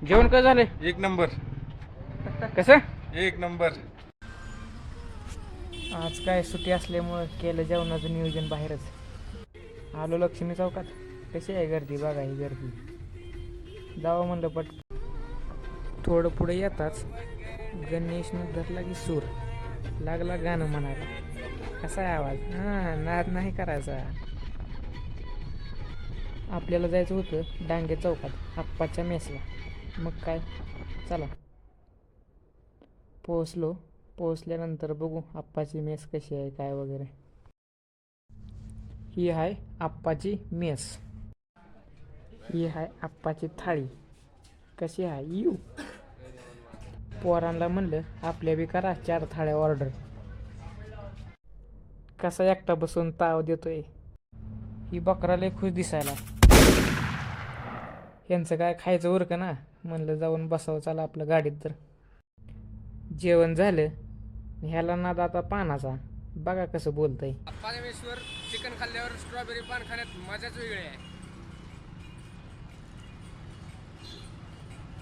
जेवण कसं झाले? एक नंबर. कसं? एक नंबर. आज काय सुट्टी असल्यामुळं केलं जेवणाचं नियोजन बाहेरच. आलो लक्ष्मी चौकात. कशी आहे गर्दी? बघा ही गर्दी. जावं म्हणलं पट. थोडं पुढे येताच गणेशनं धरला की सूर. लागला गाणं म्हणायला. कसा आहे आवाज? हां, नाद नाही करायचा. आपल्याला जायचं होतं डांगे चौकात आप्पाच्या मेसला. मग काय, चला. पोहोचल्यानंतर बघू आप्पाची मेस कशी आहे काय वगैरे. ही आहे आप्पाची मेस. ही आहे आप्पाची थाळी. कशी आहे यू? पोरांना म्हणलं आपल्या बी करा 4 थाळ्या ऑर्डर. कसा एकटा बसून ताव देतोय. ही बकरा लय खुश दिसायला. यांचं काय खायचं उरक ना, म्हणलं जाऊन बसावं चला आपलं गाडीत. तर जेवण झालं. ह्याला नाद आता पानाचा. बघा कसं बोलतंय. पाण्यामेश्वर चिकन खाल्ल्यावर स्ट्रॉबेरी पान खाण्यात मजाच वेगळी आहे.